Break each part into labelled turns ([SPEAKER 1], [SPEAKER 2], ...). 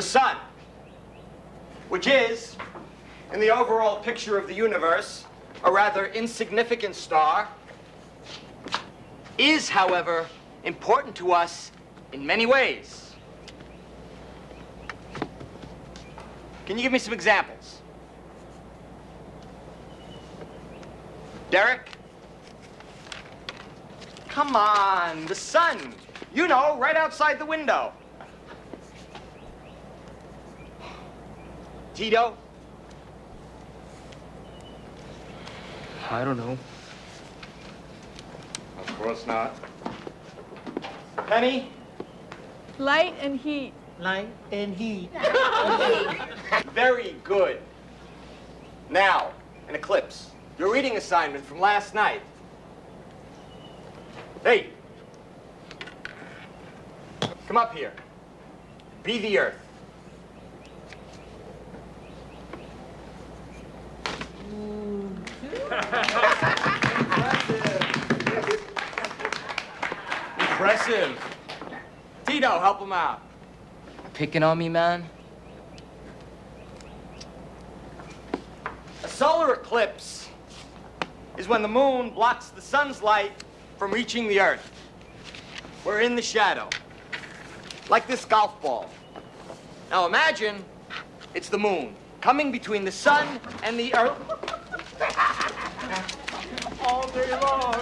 [SPEAKER 1] The sun, which is, in the overall picture of the universe, a rather insignificant star, is, however, important to us in many ways. Can you give me some examples? Derek? Come on, the sun. You know, right outside the window. Tito?
[SPEAKER 2] I don't know.
[SPEAKER 1] Of course not. Penny?
[SPEAKER 3] Light and heat.
[SPEAKER 4] Light and heat.
[SPEAKER 1] Very good. Now, an eclipse. Your reading assignment from last night. Hey. Come up here. Be the Earth. Impressive. Tito, help him out.
[SPEAKER 2] Picking on me, man?
[SPEAKER 1] A solar eclipse is when the moon blocks the sun's light from reaching the Earth. We're in the shadow, like this golf ball. Now imagine it's the moon coming between the sun and the Earth all day long.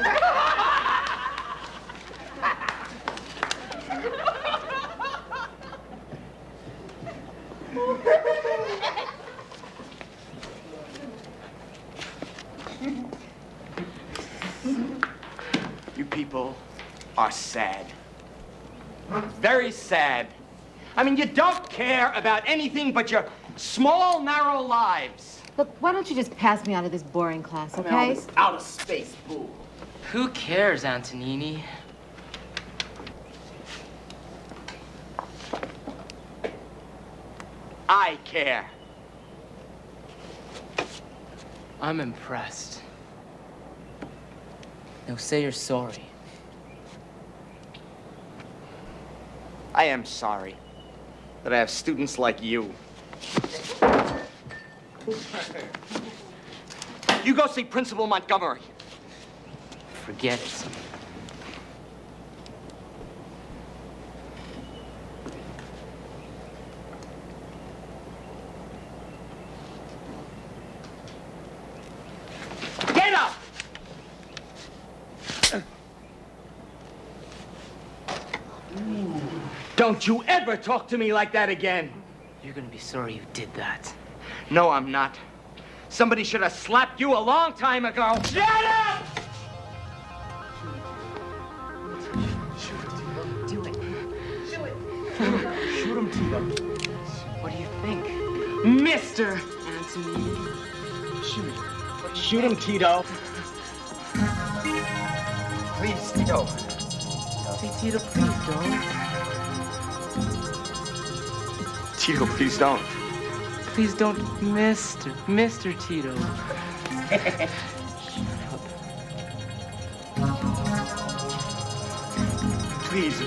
[SPEAKER 1] You people are sad. Very sad. I mean, you don't care about anything but your small, narrow lives.
[SPEAKER 5] Look, why don't you just pass me out of this boring class, okay?
[SPEAKER 1] This outer space fool.
[SPEAKER 2] Who cares, Antonini?
[SPEAKER 1] I care.
[SPEAKER 2] I'm impressed. Now say you're sorry.
[SPEAKER 1] I am sorry that I have students like you. You go see Principal Montgomery.
[SPEAKER 2] Forget it.
[SPEAKER 1] Get up! Don't you ever talk to me like that again.
[SPEAKER 2] You're gonna be sorry you did that.
[SPEAKER 1] No, I'm not. Somebody should have slapped you a long time ago. Shut up!
[SPEAKER 5] Do it.
[SPEAKER 4] Shoot him, Tito.
[SPEAKER 2] What do you think?
[SPEAKER 1] Mr.
[SPEAKER 2] Anthony?
[SPEAKER 1] Shoot him, Tito. Please, Tito.
[SPEAKER 2] Hey, Tito, please don't.
[SPEAKER 1] Tito, please don't.
[SPEAKER 2] Please don't, Mr. Tito. Shut up.
[SPEAKER 1] Please,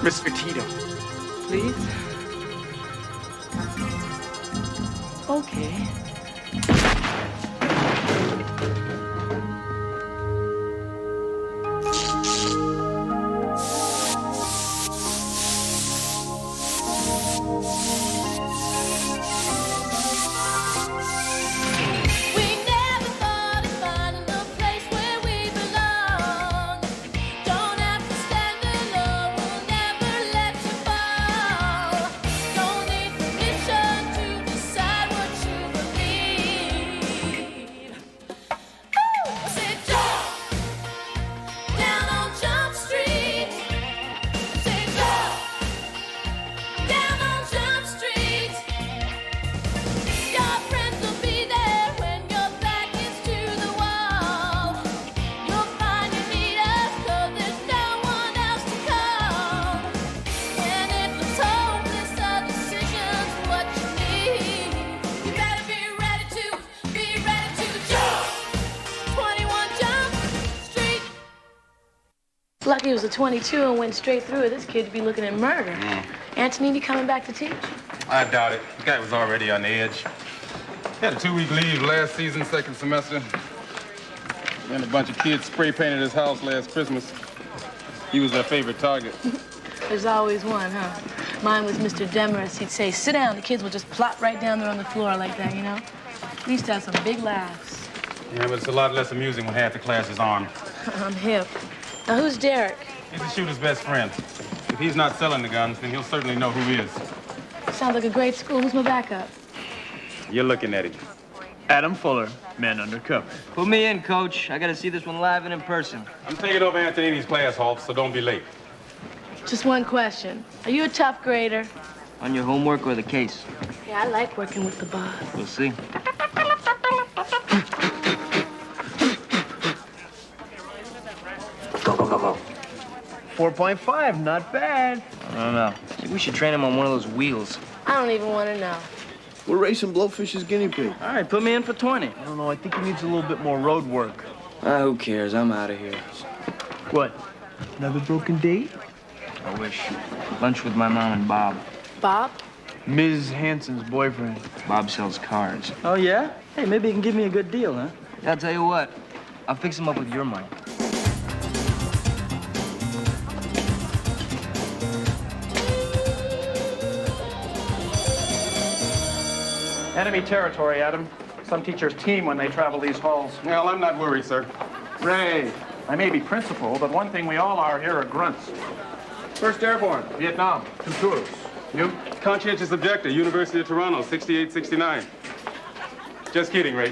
[SPEAKER 1] Mr. Tito.
[SPEAKER 2] Please? Okay.
[SPEAKER 4] Lucky it was a 22 and went straight through it. This kid'd be looking at murder. Antonini coming back to teach?
[SPEAKER 6] I doubt it. The guy was already on the edge. He had a 2-week leave last season, second semester. Then a bunch of kids spray painted his house last Christmas. He was their favorite target.
[SPEAKER 4] There's always one, huh? Mine was Mr. Demarest. He'd say, sit down. The kids would just plop right down there on the floor like that, you know? We used to have some big laughs.
[SPEAKER 6] Yeah, but it's a lot less amusing when half the class is armed.
[SPEAKER 4] I'm hip. Now, who's Derek?
[SPEAKER 6] He's the shooter's best friend. If he's not selling the guns, then he'll certainly know who is.
[SPEAKER 4] Sounds like a great school. Who's my backup?
[SPEAKER 6] You're looking at him.
[SPEAKER 7] Adam Fuller, man undercover.
[SPEAKER 1] Put me in, Coach. I gotta see this one live and in person.
[SPEAKER 6] I'm taking over Antonini's class, Holt, so don't be late.
[SPEAKER 4] Just one question. Are you a tough grader?
[SPEAKER 1] On your homework or the case?
[SPEAKER 4] Yeah, I like working with the boss.
[SPEAKER 1] We'll see. Go, go, go, go.
[SPEAKER 7] 4.5, not bad.
[SPEAKER 1] I don't know. I think we should train him on one of those wheels.
[SPEAKER 4] I don't even want to know.
[SPEAKER 8] We're racing Blowfish as guinea pig.
[SPEAKER 1] All right, put me in for 20.
[SPEAKER 7] I don't know, I think he needs a little bit more road work.
[SPEAKER 1] Who cares? I'm out of here.
[SPEAKER 7] What? Another broken date?
[SPEAKER 1] I wish. Lunch with my mom and Bob.
[SPEAKER 4] Bob?
[SPEAKER 7] Ms. Hanson's boyfriend.
[SPEAKER 1] Bob sells cars.
[SPEAKER 2] Oh, yeah? Hey, maybe you can give me a good deal, huh?
[SPEAKER 1] Yeah, I'll tell you what. I'll fix him up with your money.
[SPEAKER 9] Enemy territory, Adam. Some teachers team when they travel these halls.
[SPEAKER 6] Well, I'm not worried, sir.
[SPEAKER 9] Ray, I may be principal, but one thing we all are here are grunts.
[SPEAKER 6] First Airborne.
[SPEAKER 9] Vietnam, 2 tours. You?
[SPEAKER 6] Conscientious objector, University of Toronto, 6869. Just kidding, Ray.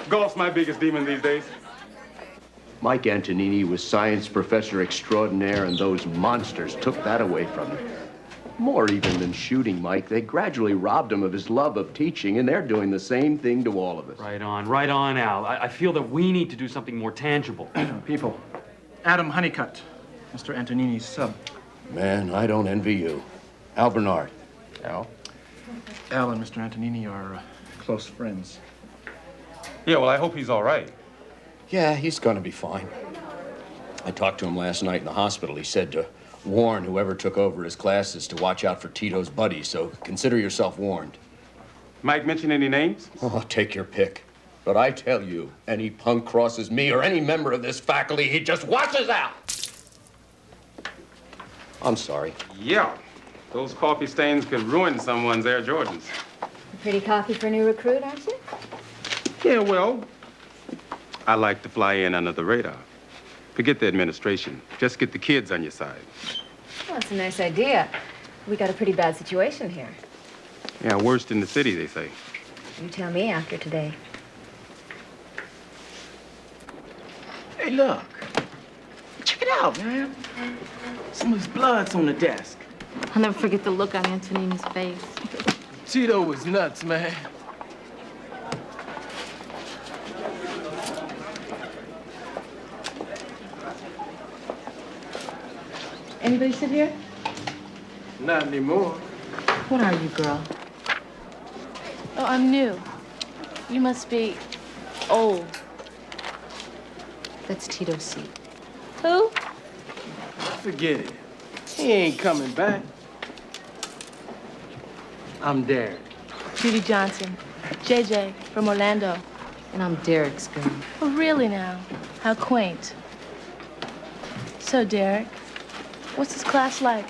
[SPEAKER 6] Golf's my biggest demon these days.
[SPEAKER 8] Mike Antonini was science professor extraordinaire, and those monsters took that away from him. More even than shooting Mike, they gradually robbed him of his love of teaching, and they're doing the same thing to all of us.
[SPEAKER 10] Right on, Al. I feel that we need to do something more tangible.
[SPEAKER 9] People. Adam Honeycutt, Mr. Antonini's sub.
[SPEAKER 8] Man, I don't envy you. Al Bernard.
[SPEAKER 6] Al?
[SPEAKER 9] Al and Mr. Antonini are close friends.
[SPEAKER 6] Yeah, well, I hope he's all right.
[SPEAKER 8] Yeah, he's gonna be fine. I talked to him last night in the hospital. He said to warn whoever took over his classes to watch out for Tito's buddies, so consider yourself warned.
[SPEAKER 6] Mike mention any names?
[SPEAKER 8] Oh, take your pick. But I tell you, any punk crosses me or any member of this faculty, he just washes out! I'm sorry.
[SPEAKER 6] Yeah. Those coffee stains could ruin someone's Air Jordans.
[SPEAKER 5] Pretty coffee for a new recruit, aren't you?
[SPEAKER 6] Yeah, well, I like to fly in under the radar. Forget the administration. Just get the kids on your side.
[SPEAKER 5] Well, that's a nice idea. We got a pretty bad situation here.
[SPEAKER 6] Yeah, worst in the city, they say.
[SPEAKER 5] You tell me after today.
[SPEAKER 2] Hey, look. Check it out, man. Some of his blood's on the desk.
[SPEAKER 3] I'll never forget the look on Antonini's face.
[SPEAKER 2] Tito was nuts, man.
[SPEAKER 4] Anybody sit here?
[SPEAKER 2] Not anymore.
[SPEAKER 4] What are you, girl? Oh, I'm new. You must be old.
[SPEAKER 5] That's Tito's seat.
[SPEAKER 4] Who?
[SPEAKER 2] Forget it. He ain't coming back. I'm Derek.
[SPEAKER 4] Judy Johnson. JJ from Orlando.
[SPEAKER 5] And I'm Derek's girl.
[SPEAKER 4] Oh, really now? How quaint. So, Derek, what's this class like?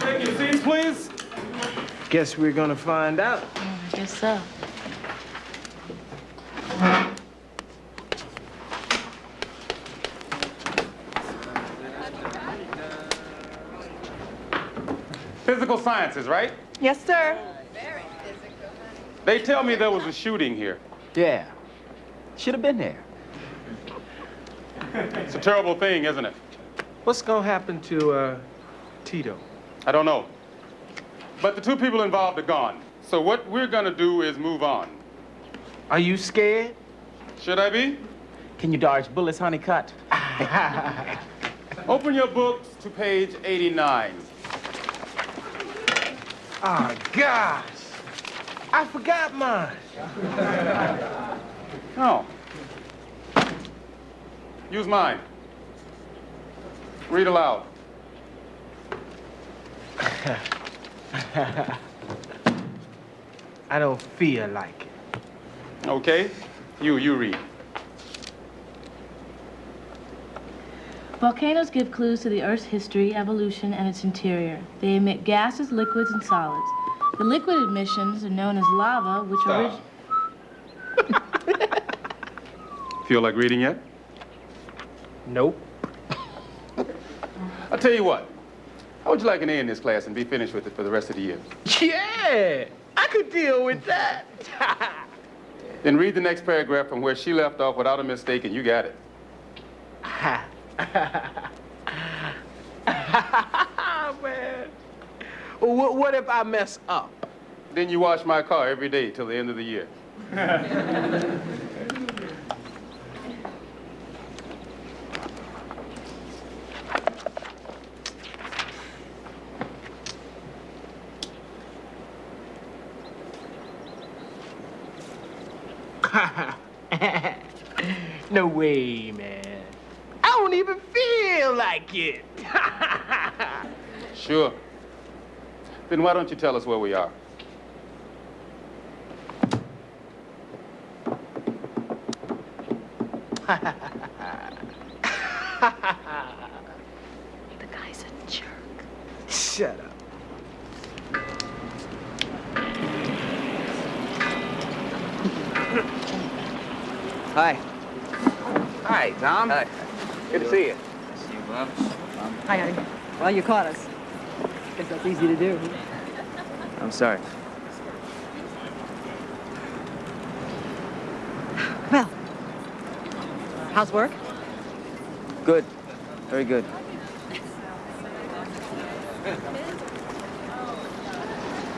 [SPEAKER 6] Take your seats, please.
[SPEAKER 2] Guess we're gonna find out.
[SPEAKER 4] I guess so.
[SPEAKER 6] Physical sciences, right?
[SPEAKER 3] Yes, sir.
[SPEAKER 6] They tell me there was a shooting here.
[SPEAKER 2] Yeah. Should have been there.
[SPEAKER 6] It's a terrible thing, isn't it?
[SPEAKER 2] What's gonna happen to, Tito?
[SPEAKER 6] I don't know. But the 2 people involved are gone. So what we're gonna do is move on.
[SPEAKER 2] Are you scared?
[SPEAKER 6] Should I be?
[SPEAKER 2] Can you dodge bullets, Honeycutt?
[SPEAKER 6] Open your books to page 89.
[SPEAKER 2] Oh, gosh. I forgot mine.
[SPEAKER 6] Oh. Use mine. Read aloud.
[SPEAKER 7] I don't feel like it.
[SPEAKER 6] Okay. You read.
[SPEAKER 4] Volcanoes give clues to the Earth's history, evolution, and its interior. They emit gases, liquids, and solids. The liquid emissions are known as lava, which
[SPEAKER 6] Stop. Feel like reading yet?
[SPEAKER 7] Nope.
[SPEAKER 6] I'll tell you what. How would you like an A in this class and be finished with it for the rest of the year?
[SPEAKER 2] Yeah, I could deal with that.
[SPEAKER 6] Then read the next paragraph from where she left off without a mistake, and you got it.
[SPEAKER 2] Man. What if I mess up?
[SPEAKER 6] Then you wash my car every day till the end of the year.
[SPEAKER 2] No way, man. I don't even feel like it.
[SPEAKER 6] Sure. Then why don't you tell us where we are?
[SPEAKER 5] The guy's a jerk.
[SPEAKER 2] Shut up.
[SPEAKER 11] Hi.
[SPEAKER 2] Hi, Tom.
[SPEAKER 11] Hi.
[SPEAKER 2] Good to see you.
[SPEAKER 11] See you, Bob.
[SPEAKER 12] Hi, honey. Well, you caught us. Guess that's easy to do.
[SPEAKER 11] I'm sorry.
[SPEAKER 12] Well, how's work?
[SPEAKER 11] Good. Very good.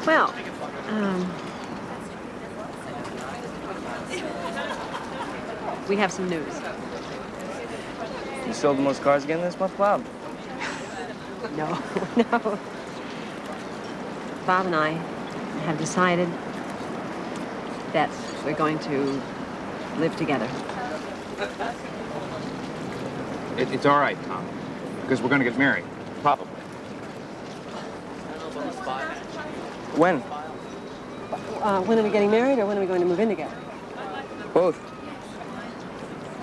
[SPEAKER 12] Well, we have some news.
[SPEAKER 11] You sold the most cars again this month, Bob?
[SPEAKER 12] No, no. Bob and I have decided that we're going to live together.
[SPEAKER 13] It's all right, Tom, because we're going to get married. Probably.
[SPEAKER 11] When?
[SPEAKER 12] When are we getting married, or when are we going to move in together?
[SPEAKER 11] Both.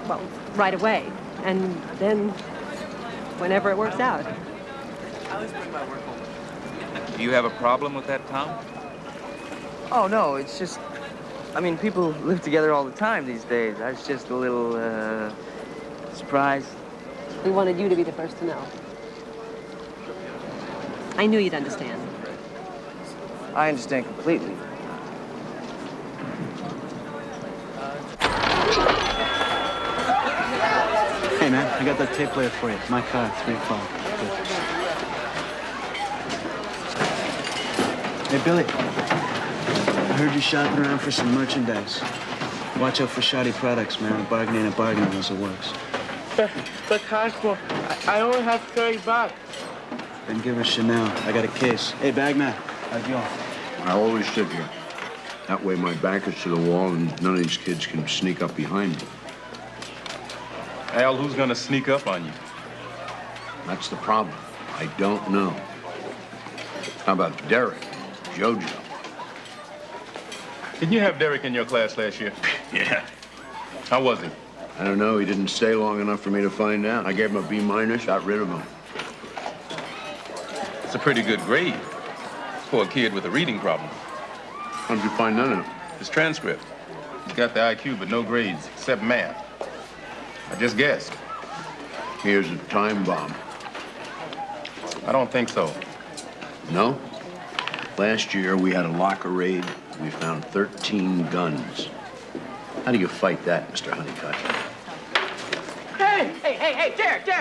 [SPEAKER 12] Well, right away, and then whenever it works out.
[SPEAKER 13] Do you have a problem with that, Tom?
[SPEAKER 11] Oh, no, it's just... I mean, people live together all the time these days. I was just a little, surprised.
[SPEAKER 12] We wanted you to be the first to know. I knew you'd understand.
[SPEAKER 11] I understand completely.
[SPEAKER 7] Hey, man, I got that tape player for you. My car, 3 o'clock. Hey, Billy. I heard you shopping around for some merchandise. Watch out for shoddy products, man. A bargain ain't a bargain unless it works.
[SPEAKER 2] But Cosmo, I only have 30 bucks.
[SPEAKER 7] Then give her Chanel. I got a case. Hey, bagman, how's you?
[SPEAKER 8] I always sit here. That way my back is to the wall and none of these kids can sneak up behind me.
[SPEAKER 6] Al, who's gonna sneak up on you?
[SPEAKER 8] That's the problem. I don't know. How about Derek, Jojo?
[SPEAKER 6] Didn't you have Derek in your class last year?
[SPEAKER 8] Yeah.
[SPEAKER 6] How was he?
[SPEAKER 8] I don't know. He didn't stay long enough for me to find out. I gave him a B-, got rid of him.
[SPEAKER 6] It's a pretty good grade for a kid with a reading problem.
[SPEAKER 8] How'd you find that out?
[SPEAKER 6] His transcript. He's got the IQ, but no grades, except math. I just guessed.
[SPEAKER 8] Here's a time bomb.
[SPEAKER 6] I don't think so.
[SPEAKER 8] No? Last year, we had a locker raid. We found 13 guns. How do you fight that, Mr. Honeycutt?
[SPEAKER 2] Hey, Derek, yo,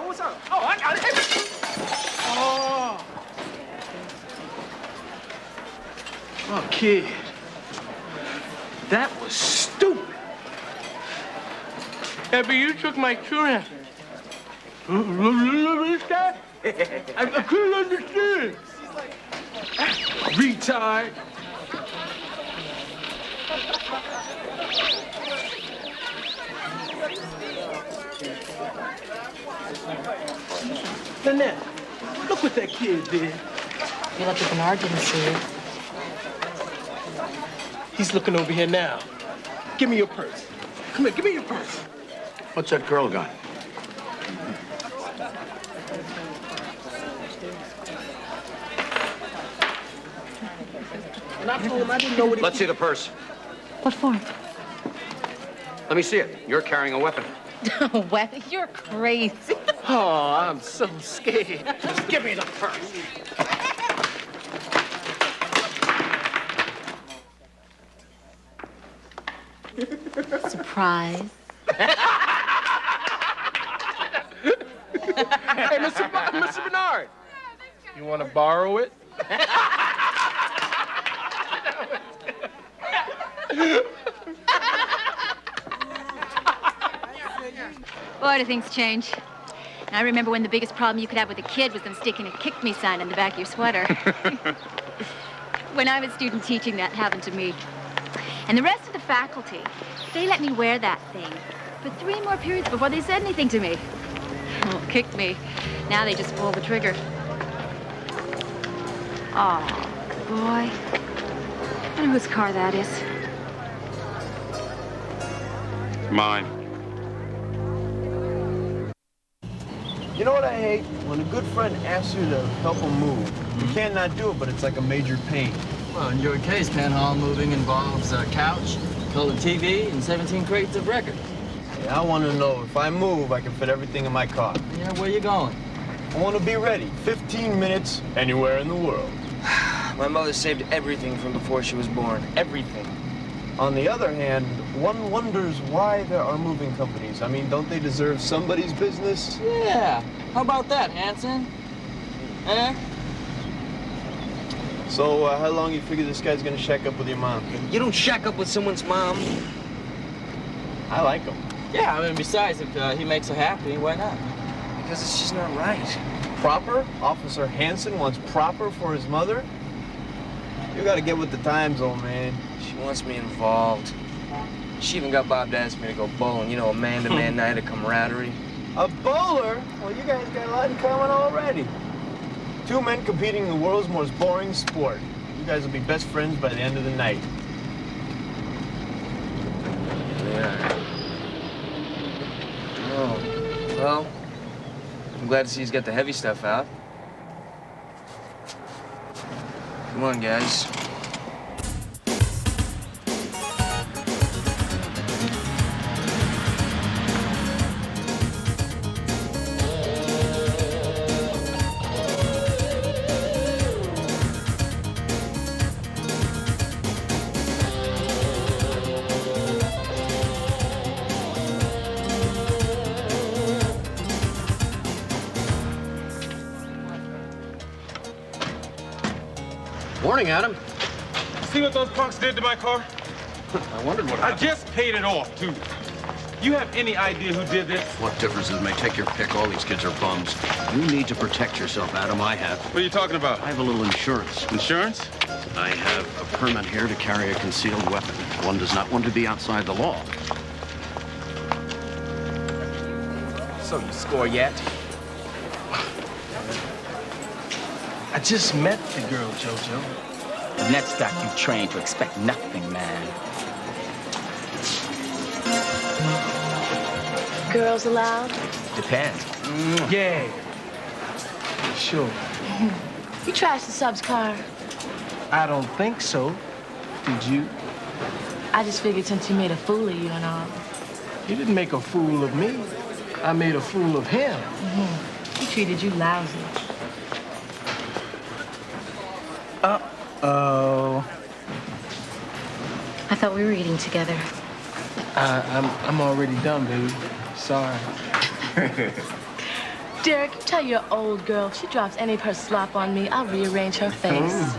[SPEAKER 2] what's up? Oh, I got it. Oh.
[SPEAKER 7] Oh, kid. That was stupid.
[SPEAKER 2] Yeah, but you took my tuna. Understand? I couldn't understand.
[SPEAKER 7] Retard.
[SPEAKER 2] Lynette, look what that kid did.
[SPEAKER 4] You're lucky Bernard didn't see it.
[SPEAKER 2] He's looking over here now. Give me your purse. Come here, give me your purse.
[SPEAKER 8] What's that girl got?
[SPEAKER 2] And I told him I didn't know what he...
[SPEAKER 8] Let's see the purse.
[SPEAKER 3] What for?
[SPEAKER 8] Let me see it. You're carrying a weapon.
[SPEAKER 3] Weapon? You're crazy.
[SPEAKER 2] Oh, I'm so scared. Just give me the purse.
[SPEAKER 3] Surprise.
[SPEAKER 2] Hey, Mr. Bernard, you want to borrow it?
[SPEAKER 14] Boy, do things change. And I remember when the biggest problem you could have with a kid was them sticking a kick me sign on the back of your sweater. When I was student teaching, that happened to me. And the rest of the faculty, they let me wear that thing for 3 more periods before they said anything to me. Oh, kicked me. Now they just pull the trigger. Oh, boy. I wonder whose car that is.
[SPEAKER 6] Mine.
[SPEAKER 7] You know what I hate? When a good friend asks you to help him move. You can't not do it, but it's like a major pain.
[SPEAKER 11] Well, in your case, Panhall, moving involves a couch, color TV, and 17 crates of records.
[SPEAKER 7] Yeah, I want to know if I move, I can fit everything in my car.
[SPEAKER 11] Yeah, where you going?
[SPEAKER 7] I want to be ready. 15 minutes, anywhere in the world.
[SPEAKER 11] My mother saved everything from before she was born. Everything.
[SPEAKER 7] On the other hand, one wonders why there are moving companies. I mean, don't they deserve somebody's business?
[SPEAKER 11] Yeah. How about that, Hanson? Eh?
[SPEAKER 7] So, how long you figure this guy's gonna shack up with your mom?
[SPEAKER 11] You don't shack up with someone's mom.
[SPEAKER 7] I like him.
[SPEAKER 11] Yeah, I mean, besides, if he makes her happy, why not? Because it's just not right.
[SPEAKER 7] Proper? Officer Hanson wants proper for his mother? You gotta get with the times, old man.
[SPEAKER 11] She wants me involved. She even got Bob to ask me to go bowling. You know, a man-to-man night of camaraderie.
[SPEAKER 7] A bowler? Well, you guys got a lot in common already. 2 men competing in the world's most boring sport. You guys will be best friends by the end of the night.
[SPEAKER 11] Yeah. Oh, well, I'm glad to see he's got the heavy stuff out. Come on, guys.
[SPEAKER 8] Morning, Adam.
[SPEAKER 6] See what those punks did to my car?
[SPEAKER 8] I wondered what
[SPEAKER 6] I
[SPEAKER 8] happened.
[SPEAKER 6] just paid it off, too. You have any idea who did this?
[SPEAKER 8] What difference does it make? Take your pick. All these kids are bums. You need to protect yourself, Adam. I have.
[SPEAKER 6] What are you talking about?
[SPEAKER 8] I have a little insurance.
[SPEAKER 6] Insurance?
[SPEAKER 8] I have a permit here to carry a concealed weapon. One does not want to be outside the law.
[SPEAKER 11] So you score yet?
[SPEAKER 2] I just met the girl, JoJo.
[SPEAKER 11] The next stock you trained to expect nothing, man.
[SPEAKER 4] Girls allowed?
[SPEAKER 11] Depends.
[SPEAKER 2] Yeah. Sure.
[SPEAKER 4] You trashed the sub's car.
[SPEAKER 2] I don't think so. Did you?
[SPEAKER 4] I just figured since he made a fool of you and all.
[SPEAKER 2] He didn't make a fool of me. I made a fool of him.
[SPEAKER 4] He treated you lousy.
[SPEAKER 2] Uh-oh.
[SPEAKER 3] I thought we were eating together.
[SPEAKER 2] I'm already done, baby. Sorry.
[SPEAKER 4] Derek, tell your old girl if she drops any of her slop on me, I'll rearrange her face.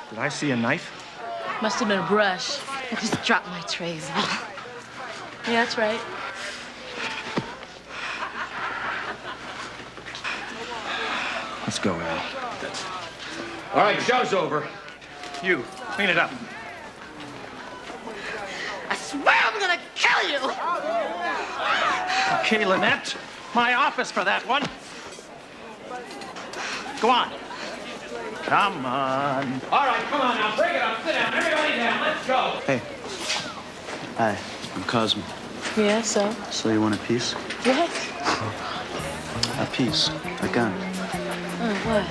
[SPEAKER 8] Did
[SPEAKER 2] I see a knife.
[SPEAKER 4] Must have been a brush.
[SPEAKER 3] I just dropped my trays.
[SPEAKER 4] Yeah, that's right.
[SPEAKER 2] Let's go, Al.
[SPEAKER 8] All right, show's over.
[SPEAKER 9] You, clean it up.
[SPEAKER 4] I swear I'm gonna kill you!
[SPEAKER 9] Okay, Lynette. My office for that one. Go on. Come on.
[SPEAKER 10] All right, come on now. Break it up. Sit down. Everybody down. Let's go.
[SPEAKER 11] Hey. Hi, I'm Cosmo.
[SPEAKER 4] Yeah, so?
[SPEAKER 11] So you want a piece?
[SPEAKER 4] What?
[SPEAKER 11] A piece. A gun.
[SPEAKER 4] Oh, what?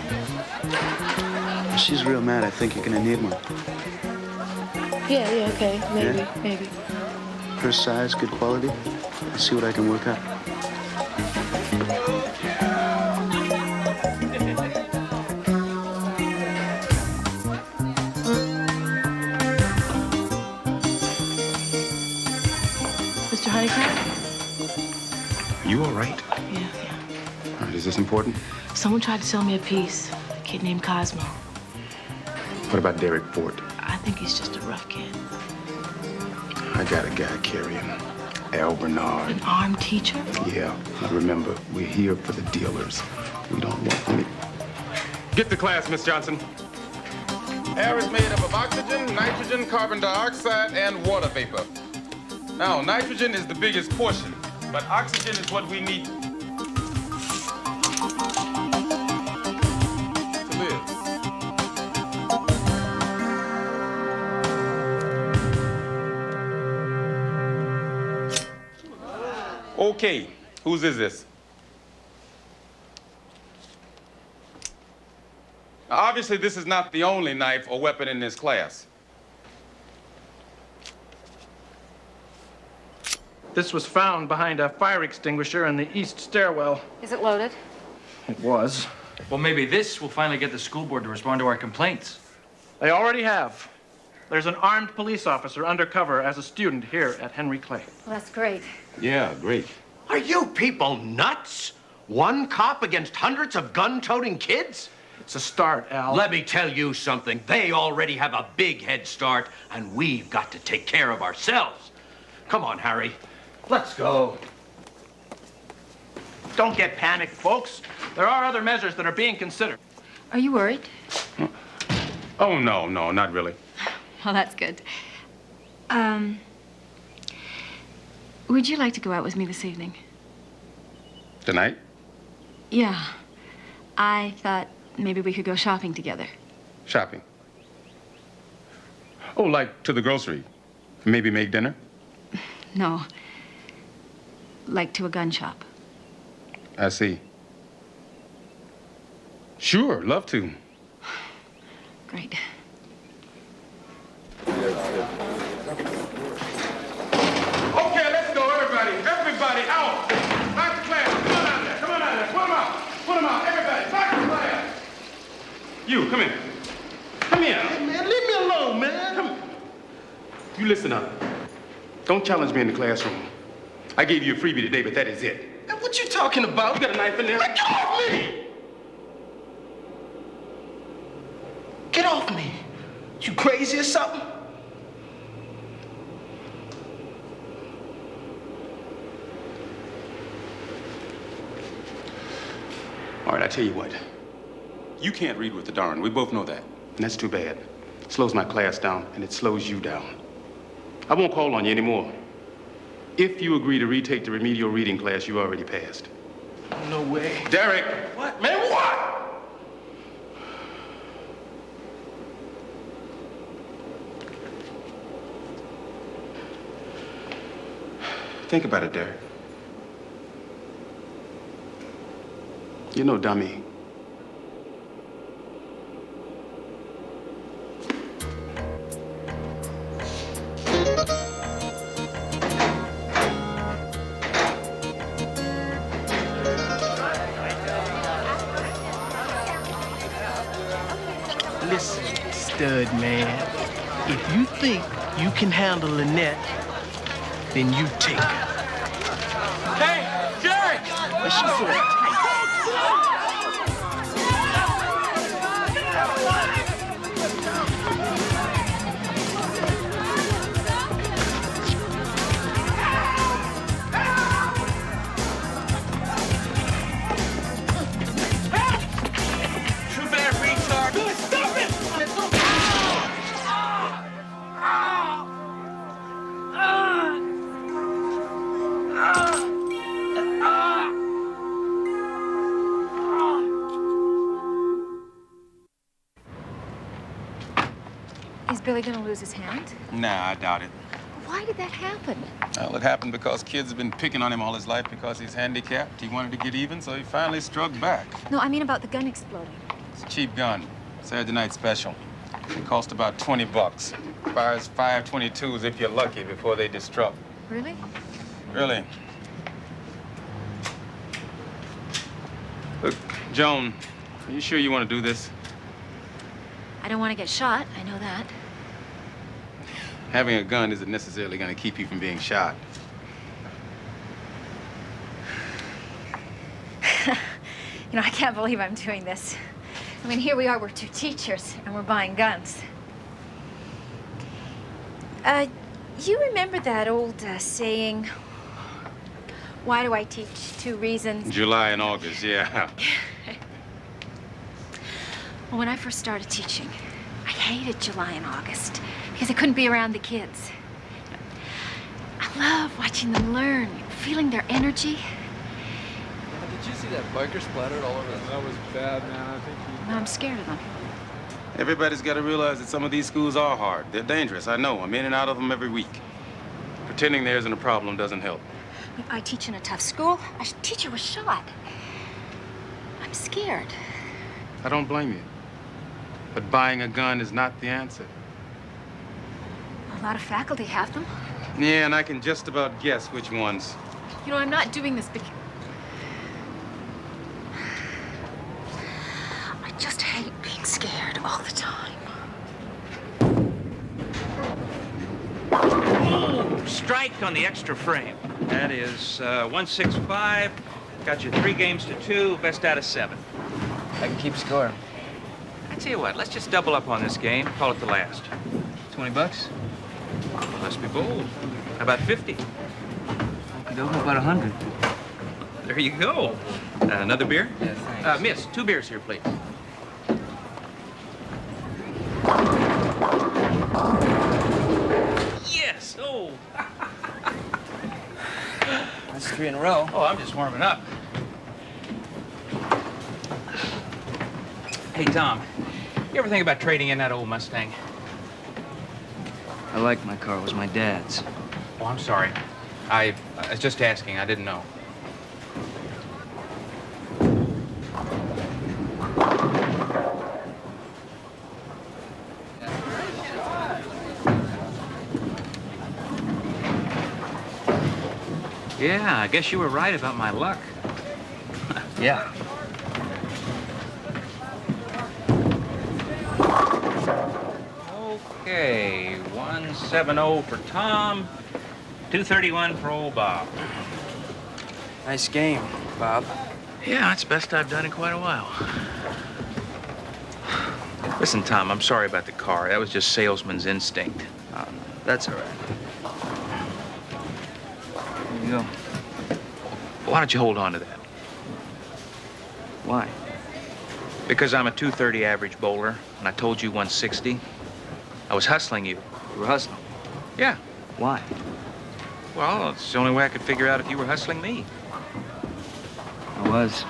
[SPEAKER 11] If she's real mad, I think you're gonna need one.
[SPEAKER 4] Yeah, okay. Maybe,
[SPEAKER 11] Yeah?
[SPEAKER 4] maybe.
[SPEAKER 11] Her size, good quality. I'll see what I can work out.
[SPEAKER 4] Mr. Honeycutt?
[SPEAKER 6] You all right?
[SPEAKER 4] Yeah.
[SPEAKER 6] All right, is this important?
[SPEAKER 4] Someone tried to sell me a piece. A kid named Cosmo.
[SPEAKER 6] What about Derek Fort?
[SPEAKER 4] I think he's just a rough kid.
[SPEAKER 6] I got a guy carrying Al Bernard.
[SPEAKER 4] An armed teacher?
[SPEAKER 6] Yeah, but remember, we're here for the dealers. We don't want any. Get to class, Miss Johnson. Air is made up of oxygen, nitrogen, carbon dioxide, and water vapor. Now, nitrogen is the biggest portion, but oxygen is what we need to live. Okay, whose is this? Now, obviously, this is not the only knife or weapon in this class.
[SPEAKER 9] This was found behind a fire extinguisher in the east stairwell.
[SPEAKER 5] Is it loaded?
[SPEAKER 9] It was.
[SPEAKER 10] Well, maybe this will finally get the school board to respond to our complaints.
[SPEAKER 9] They already have. There's an armed police officer undercover as a student here at Henry Clay.
[SPEAKER 5] Well, that's great.
[SPEAKER 8] Yeah, great. Are you people nuts? One cop against hundreds of gun-toting kids?
[SPEAKER 9] It's a start, Al.
[SPEAKER 8] Let me tell you something. They already have a big head start, and we've got to take care of ourselves. Come on, Harry. Let's go.
[SPEAKER 9] Don't get panicked, folks. There are other measures that are being considered.
[SPEAKER 14] Are you worried?
[SPEAKER 6] Oh, no, not really.
[SPEAKER 14] Well, that's good. Would you like to go out with me this evening?
[SPEAKER 6] Tonight?
[SPEAKER 14] Yeah. I thought maybe we could go shopping together.
[SPEAKER 6] Shopping. Oh, like to the grocery. Maybe make dinner?
[SPEAKER 14] No. Like to a gun shop.
[SPEAKER 6] I see. Sure, love to.
[SPEAKER 14] Great.
[SPEAKER 6] Okay, let's go, everybody. Everybody out. Back to class. Come on out there. Come on out there. Put them out. Put them out. Everybody, back to class. You, come here. Come here.
[SPEAKER 2] Hey, man, leave me alone, man.
[SPEAKER 6] Come. You listen up. Don't challenge me in the classroom. I gave you a freebie today, but that is it.
[SPEAKER 2] Man, what you talking about?
[SPEAKER 6] You got a knife in there?
[SPEAKER 2] Man, get off me! Get off me. You crazy or something?
[SPEAKER 6] All right, I tell you what. You can't read with the darn. We both know that. And that's too bad. It slows my class down, and it slows you down. I won't call on you anymore. If you agree to retake the remedial reading class you already passed.
[SPEAKER 2] No way.
[SPEAKER 6] Derek!
[SPEAKER 2] What? Man, what?
[SPEAKER 6] Think about it, Derek. You're no dummy.
[SPEAKER 2] Listen, stud man. If you think you can handle Lynette, then you take her.
[SPEAKER 10] Hey, Jerry!
[SPEAKER 2] But she's so tight.
[SPEAKER 14] Is Billy gonna lose his hand?
[SPEAKER 6] Nah, I doubt it.
[SPEAKER 14] Why did that happen?
[SPEAKER 6] Well, it happened because kids have been picking on him all his life because he's handicapped. He wanted to get even, so he finally struck back.
[SPEAKER 14] No, I mean about the gun exploding.
[SPEAKER 6] It's a cheap gun. Saturday night special. It cost about 20 bucks. Fires 5.22s if you're lucky before they destruct.
[SPEAKER 14] Really?
[SPEAKER 6] Really. Look, Joan, are you sure you want to do this?
[SPEAKER 14] I don't want to get shot. I know that.
[SPEAKER 6] Having a gun isn't necessarily going to keep you from being shot.
[SPEAKER 14] You know, I can't believe I'm doing this. I mean, here we are, we're two teachers, and we're buying guns. You remember that old saying, why do I teach? 2 reasons.
[SPEAKER 6] July and August, yeah.
[SPEAKER 14] Well, when I first started teaching, I hated July and August because I couldn't be around the kids. I love watching them learn, feeling their energy.
[SPEAKER 15] Did you see that biker splattered all over the... That was bad, man. I think
[SPEAKER 14] No, I'm scared of them.
[SPEAKER 6] Everybody's got to realize that some of these schools are hard. They're dangerous, I know. I'm in and out of them every week. Pretending there isn't a problem doesn't help.
[SPEAKER 14] I teach in a tough school. A teacher was shot. I'm scared.
[SPEAKER 6] I don't blame you. But buying a gun is not the answer.
[SPEAKER 14] A lot of faculty have them.
[SPEAKER 6] Yeah, and I can just about guess which ones.
[SPEAKER 14] You know, I'm not doing this because... I just hate being scared all the time.
[SPEAKER 16] Oh, strike on the extra frame. That is 165. Got you 3 games to 2, best out of 7.
[SPEAKER 11] I can keep score.
[SPEAKER 16] I tell you what, let's just double up on this game. Call it the last.
[SPEAKER 11] 20 bucks?
[SPEAKER 16] Let's be bold. How about 50?
[SPEAKER 11] Okay, how about 100?
[SPEAKER 16] There you go. Another beer?
[SPEAKER 11] Yeah, thanks.
[SPEAKER 16] Miss, 2 beers here, please. Yes. Oh.
[SPEAKER 11] That's 3 in a row.
[SPEAKER 16] Oh, I'm just warming up. Hey, Tom, you ever think about trading in that old Mustang?
[SPEAKER 11] I like my car. It was my dad's.
[SPEAKER 16] Oh, I'm sorry. I was just asking. I didn't know. Yeah, I guess you were right about my luck.
[SPEAKER 11] Yeah.
[SPEAKER 16] Okay, 170 for Tom, 231 for old Bob.
[SPEAKER 11] Nice game, Bob.
[SPEAKER 16] Yeah, that's the best I've done in quite a while. Listen, Tom, I'm sorry about the car. That was just salesman's instinct.
[SPEAKER 11] That's all right. Here you go.
[SPEAKER 16] Why don't you hold on to that?
[SPEAKER 11] Why?
[SPEAKER 16] Because I'm a 230 average bowler, and I told you 160. I was hustling you.
[SPEAKER 11] You were hustling?
[SPEAKER 16] Yeah.
[SPEAKER 11] Why?
[SPEAKER 16] Well, it's the only way I could figure out if you were hustling me.
[SPEAKER 11] I was.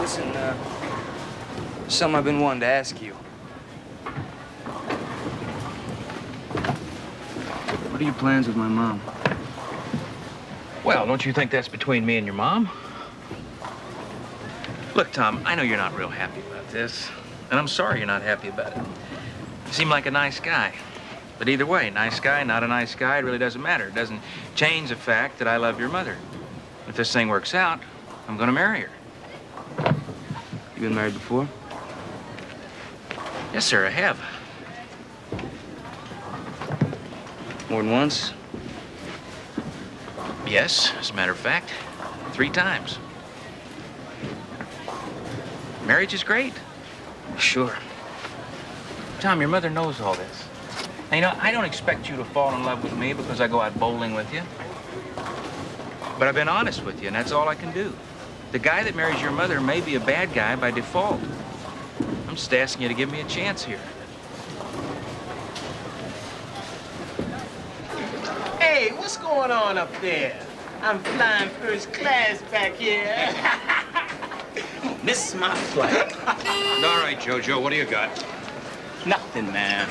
[SPEAKER 11] Listen, there's something I've been wanting to ask you. What are your plans with my mom?
[SPEAKER 16] Well, don't you think that's between me and your mom? Look, Tom, I know you're not real happy about this, and I'm sorry you're not happy about it. You seem like a nice guy. But either way, nice guy, not a nice guy, it really doesn't matter. It doesn't change the fact that I love your mother. If this thing works out, I'm gonna marry her.
[SPEAKER 11] You been married before?
[SPEAKER 16] Yes, sir, I have.
[SPEAKER 11] More than once?
[SPEAKER 16] Yes, as a matter of fact, 3 times. Marriage is great.
[SPEAKER 11] Sure.
[SPEAKER 16] Tom, your mother knows all this. Now, you know, I don't expect you to fall in love with me because I go out bowling with you. But I've been honest with you, and that's all I can do. The guy that marries your mother may be a bad guy by default. I'm just asking you to give me a chance here.
[SPEAKER 2] Hey, what's going on up there? I'm flying first class back here. This is my flight.
[SPEAKER 16] All right, Jojo, what do you got?
[SPEAKER 2] Nothing, man.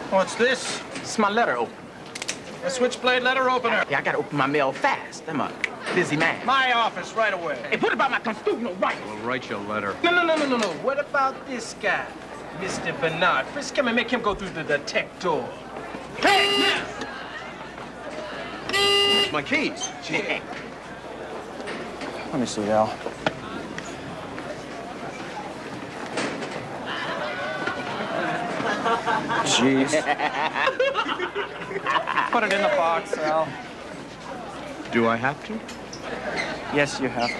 [SPEAKER 9] What's this?
[SPEAKER 2] It's my letter opener.
[SPEAKER 9] A switchblade letter opener.
[SPEAKER 2] Yeah, I gotta open my mail fast. I'm a busy man.
[SPEAKER 9] My office, right away.
[SPEAKER 2] Hey, what about my constitutional rights?
[SPEAKER 13] We'll write you a letter.
[SPEAKER 9] No. What about this guy? Mr. Bernard. Frisk him and make him go through the detector. Hey, now!
[SPEAKER 13] My keys.
[SPEAKER 2] Yeah.
[SPEAKER 11] Let me see, Al. Jeez. Put it in the box, Al.
[SPEAKER 13] Do I have to?
[SPEAKER 11] Yes, you have to.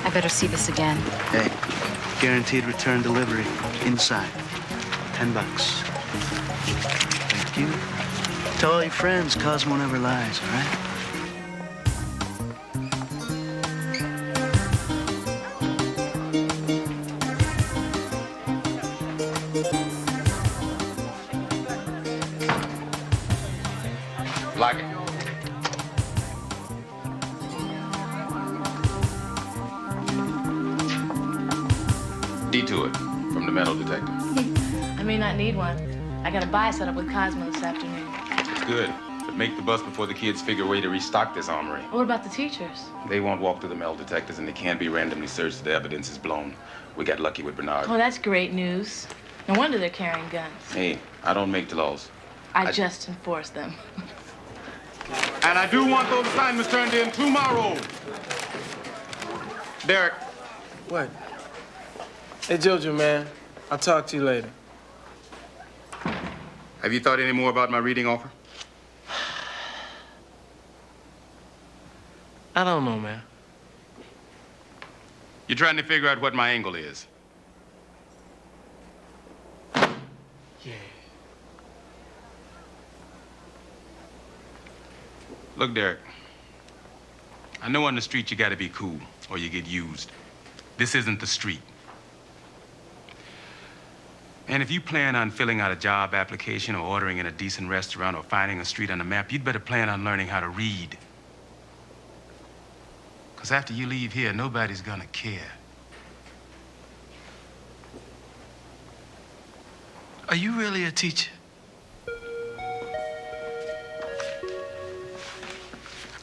[SPEAKER 3] I better see this again.
[SPEAKER 17] Hey, guaranteed return delivery. Inside. $10. Thank you. Tell all your friends Cosmo never lies, all right?
[SPEAKER 6] Like it? Detour from the metal detector.
[SPEAKER 4] I may not need one. I got a buy set up with Cosmo this afternoon.
[SPEAKER 6] It's good, but make the bus before the kids figure a way to restock this armory.
[SPEAKER 4] What about the teachers?
[SPEAKER 6] They won't walk through the metal detectors and they can't be randomly searched if the evidence is blown. We got lucky with Bernard.
[SPEAKER 4] Oh, that's great news. No wonder they're carrying guns.
[SPEAKER 6] Hey, I don't make the laws.
[SPEAKER 4] I just enforce them.
[SPEAKER 6] And I do want those assignments turned in tomorrow. Derek.
[SPEAKER 7] What? Hey, Jojo, man. I'll talk to you later.
[SPEAKER 6] Have you thought any more about my reading offer?
[SPEAKER 7] I don't know, man.
[SPEAKER 6] You're trying to figure out what my angle is.
[SPEAKER 7] Yeah.
[SPEAKER 6] Look, Derek. I know on the street you gotta be cool or you get used. This isn't the street. And if you plan on filling out a job application or ordering in a decent restaurant or finding a street on the map, you'd better plan on learning how to read. Because after you leave here, nobody's gonna care.
[SPEAKER 17] Are you really a teacher?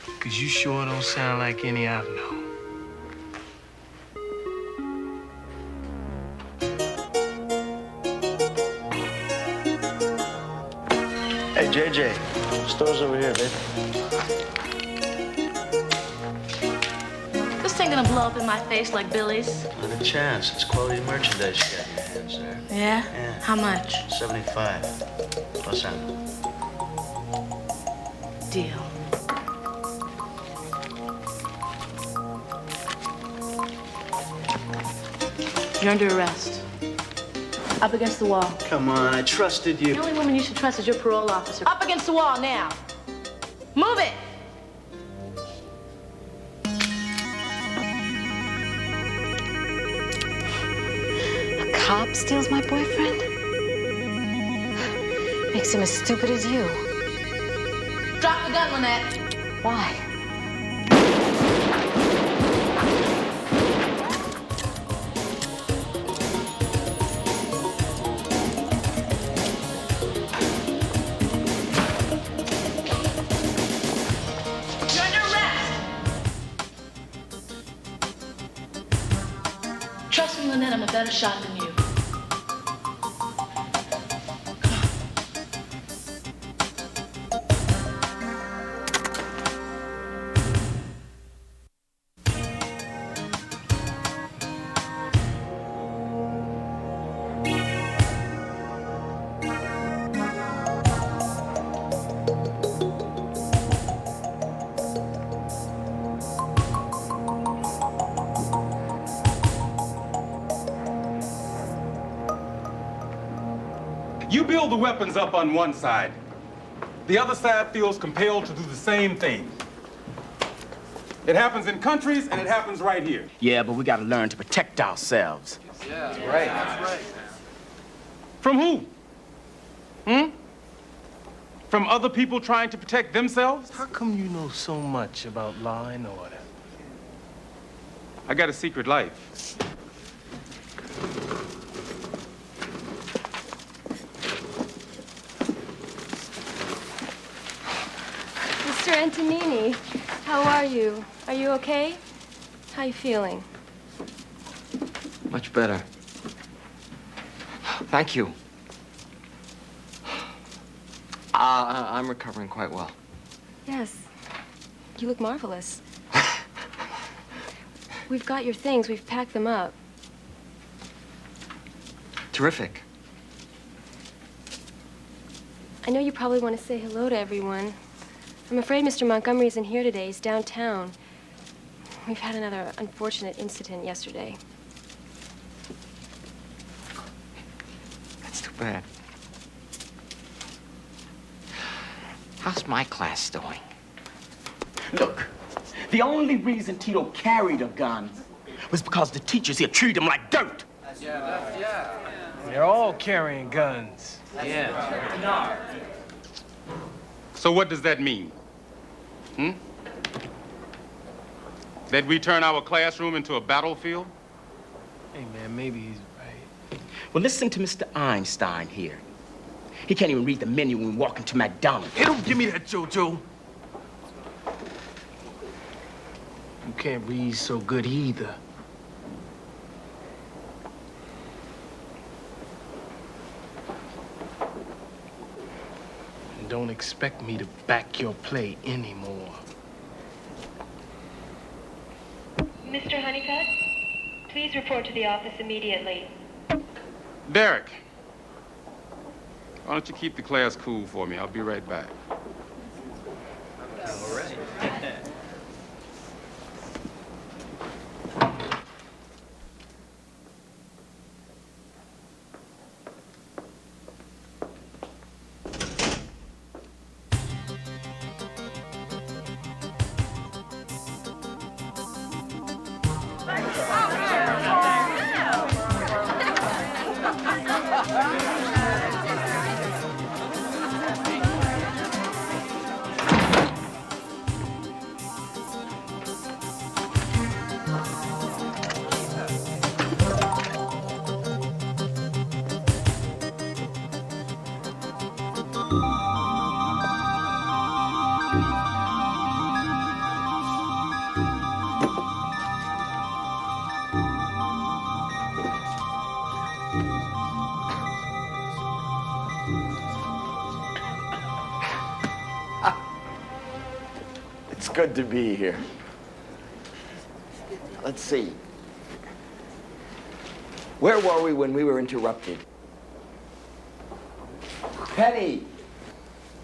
[SPEAKER 7] Because you sure don't sound like any I've known.
[SPEAKER 17] Hey, JJ, store's over here, babe.
[SPEAKER 4] This thing gonna blow up in my face like Billy's?
[SPEAKER 17] Not a chance. It's quality merchandise you got in your hands there.
[SPEAKER 4] Yeah?
[SPEAKER 17] Yeah.
[SPEAKER 4] How much?
[SPEAKER 17] 75. Plus that.
[SPEAKER 4] Deal. You're under arrest. Up against the wall.
[SPEAKER 17] Come on, I trusted you.
[SPEAKER 4] The only woman you should trust is your parole officer. Up against the wall now. Move it!
[SPEAKER 3] A cop steals my boyfriend? Makes him as stupid as you.
[SPEAKER 4] Drop the gun, Lynette.
[SPEAKER 3] Why?
[SPEAKER 4] You're under arrest! Trust me, Lynette, I'm a better shot than you.
[SPEAKER 6] You build the weapons up on one side. The other side feels compelled to do the same thing. It happens in countries, and it happens right here.
[SPEAKER 2] Yeah, but we gotta learn to protect ourselves.
[SPEAKER 15] Yeah, right. That's right.
[SPEAKER 6] From who? From other people trying to protect themselves?
[SPEAKER 9] How come you know so much about law and order?
[SPEAKER 6] I got a secret life.
[SPEAKER 18] Mr. Antonini, how are you? Are you okay? How you feeling?
[SPEAKER 1] Much better. Thank you. I'm recovering quite well.
[SPEAKER 18] Yes. You look marvelous. We've got your things. We've packed them up.
[SPEAKER 1] Terrific.
[SPEAKER 18] I know you probably want to say hello to everyone. I'm afraid Mr. Montgomery isn't here today. He's downtown. We've had another unfortunate incident yesterday.
[SPEAKER 1] That's too bad. How's my class doing?
[SPEAKER 2] Look, the only reason Tito carried a gun was because the teachers here treated him like dirt.
[SPEAKER 9] Yeah. They're all carrying guns.
[SPEAKER 2] Yeah.
[SPEAKER 6] So what does that mean? That we turn our classroom into a battlefield?
[SPEAKER 9] Hey, man, maybe he's right.
[SPEAKER 2] Well, listen to Mr. Einstein here. He can't even read the menu when we walk into McDonald's.
[SPEAKER 9] Hey, don't give me that, JoJo. You can't read so good either. And don't expect me to back your play anymore.
[SPEAKER 19] Mr. Honeycutt, please report to the office immediately.
[SPEAKER 6] Derek, why don't you keep the class cool for me? I'll be right back.
[SPEAKER 11] All right.
[SPEAKER 1] It's good to be here. Let's see. Where were we when we were interrupted? Penny!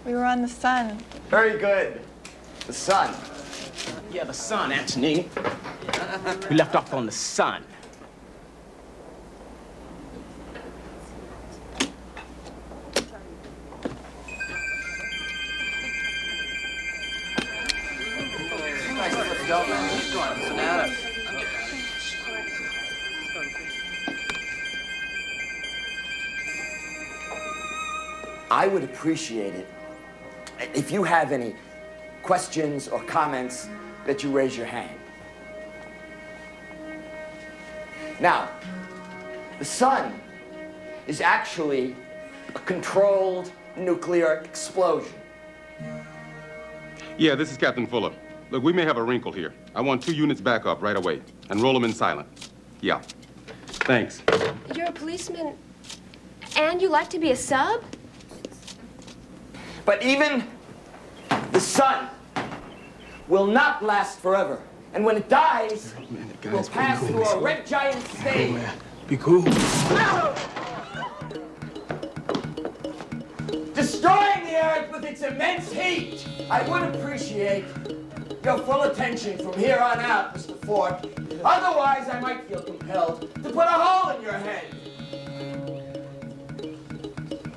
[SPEAKER 20] We were on the sun.
[SPEAKER 1] Very good. The sun.
[SPEAKER 2] Yeah, the sun, Anthony. We left off on the sun.
[SPEAKER 1] I would appreciate it if you have any questions or comments that you raise your hand. Now, the sun is actually a controlled nuclear explosion.
[SPEAKER 6] Yeah, this is Captain Fuller. Look, we may have a wrinkle here. I want 2 units back up right away and roll them in silent. Yeah. Thanks.
[SPEAKER 18] You're a policeman and you like to be a sub?
[SPEAKER 1] But even the sun will not last forever. And when it dies, it will pass through a red giant stage.
[SPEAKER 9] Be cool.
[SPEAKER 1] Destroying the Earth with its immense heat. I would appreciate your full attention from here on out, Mr. Ford. Otherwise, I might feel compelled to put a hole in your head.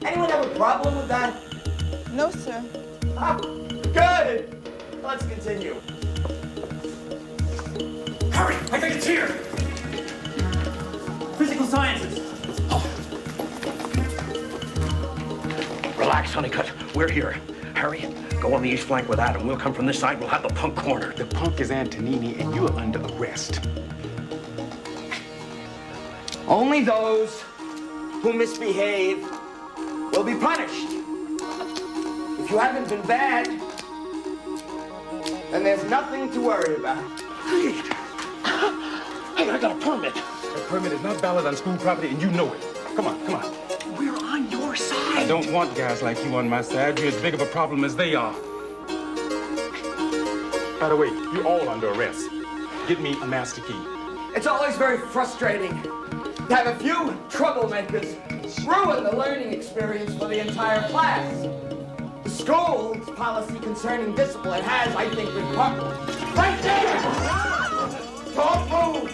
[SPEAKER 1] Anyone have a problem with that?
[SPEAKER 20] No, sir.
[SPEAKER 1] Ah, good. Let's continue.
[SPEAKER 2] Hurry! I think it's here! Physical sciences. Relax, Honeycutt. We're here. Harry, go on the east flank with Adam. We'll come from this side. We'll have the punk cornered.
[SPEAKER 21] The punk is Antonini, and you are under arrest.
[SPEAKER 1] Only those who misbehave will be punished. If you haven't been bad, then there's nothing to worry about.
[SPEAKER 21] Hey, I got a permit. The permit is not valid on school property, and you know it. Come on, come on.
[SPEAKER 2] We're on your side.
[SPEAKER 21] I don't want guys like you on my side. You're as big of a problem as they are. By the way, you're all under arrest. Get me a master key.
[SPEAKER 1] It's always very frustrating to have a few troublemakers ruin the learning experience for the entire class. The school's policy concerning discipline has, I think, been buckled. Right there! Don't move!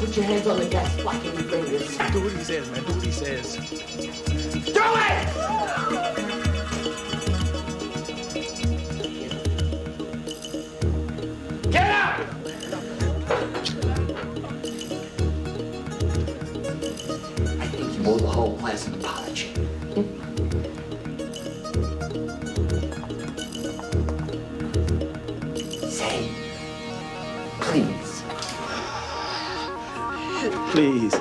[SPEAKER 1] Put your hands on the gas, blocking your fingers.
[SPEAKER 21] Do what he says, man. Do what he says.
[SPEAKER 1] Do it! Get out! I think you owe the whole class an apology. Say, please.
[SPEAKER 21] Please.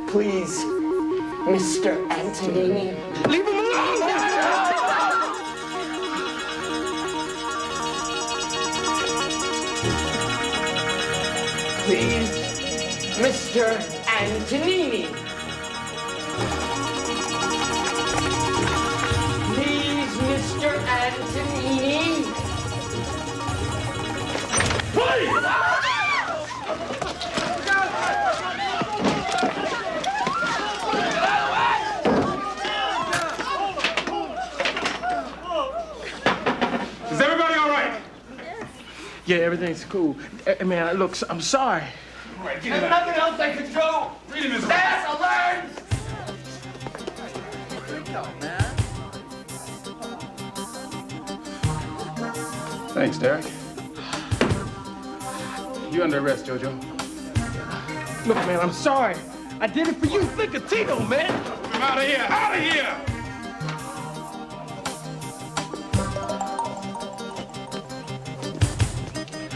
[SPEAKER 1] Please, Mr. Antonini.
[SPEAKER 21] Leave him alone!
[SPEAKER 1] Please, Mr. Antonini. Please, Mr. Antonini. Please!
[SPEAKER 21] Is everybody all right?
[SPEAKER 9] Yeah, everything's cool. Man, look, I'm sorry.
[SPEAKER 21] All right,
[SPEAKER 1] There's nothing else I can do.
[SPEAKER 21] Freedom is
[SPEAKER 1] Pass alert!
[SPEAKER 21] Thanks, Derek. You under arrest, Jojo.
[SPEAKER 9] Look, man, I'm sorry. I did it for you. Think of Tito, man.
[SPEAKER 21] I'm out of here. Out of here!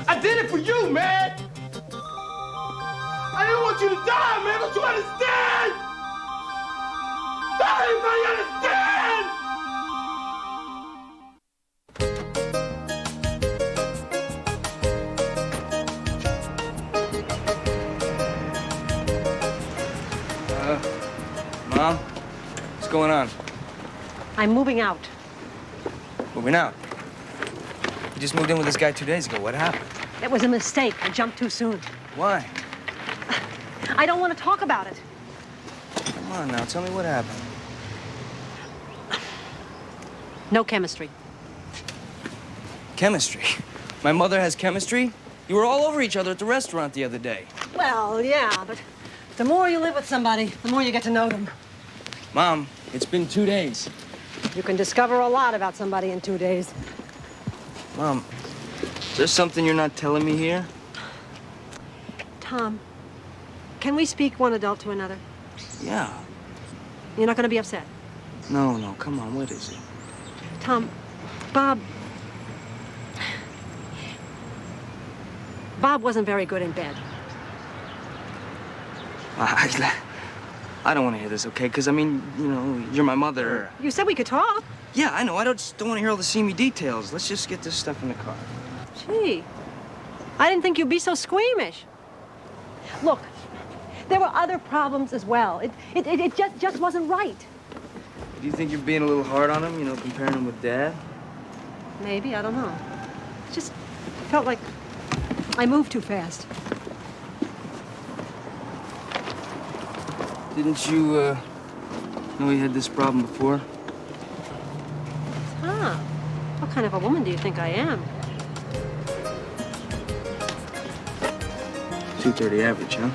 [SPEAKER 9] I did it for you, man. I didn't want you to die, man. Don't you understand? Don't anybody understand?
[SPEAKER 11] Mom, what's going on?
[SPEAKER 12] I'm moving out.
[SPEAKER 11] Moving out. You just moved in with this guy 2 days ago. What happened?
[SPEAKER 12] It was a mistake. I jumped too soon.
[SPEAKER 11] Why?
[SPEAKER 12] I don't want to talk about it.
[SPEAKER 11] Come on now, tell me what happened.
[SPEAKER 12] No chemistry.
[SPEAKER 11] Chemistry? My mother has chemistry? You were all over each other at the restaurant the other day.
[SPEAKER 12] Well, yeah, but the more you live with somebody, the more you get to know them.
[SPEAKER 11] Mom, it's been 2 days.
[SPEAKER 12] You can discover a lot about somebody in 2 days.
[SPEAKER 11] Mom, is there something you're not telling me here?
[SPEAKER 12] Tom, can we speak one adult to another?
[SPEAKER 11] Yeah.
[SPEAKER 12] You're not going to be upset?
[SPEAKER 11] No, come on, what is it?
[SPEAKER 12] Tom, Bob wasn't very good in bed.
[SPEAKER 11] I don't want to hear this, okay? Because, I mean, you know, you're my mother.
[SPEAKER 12] You said we could talk.
[SPEAKER 11] Yeah, I know. I just don't want to hear all the seamy details. Let's just get this stuff in the car.
[SPEAKER 12] Gee, I didn't think you'd be so squeamish. Look, there were other problems as well. It just wasn't right.
[SPEAKER 11] Do you think you're being a little hard on him, you know, comparing him with Dad?
[SPEAKER 12] Maybe, I don't know. It just felt like I moved too fast.
[SPEAKER 11] Didn't you, know he had this problem before?
[SPEAKER 12] Huh. What kind of a woman do you think I am?
[SPEAKER 11] 230 average, huh?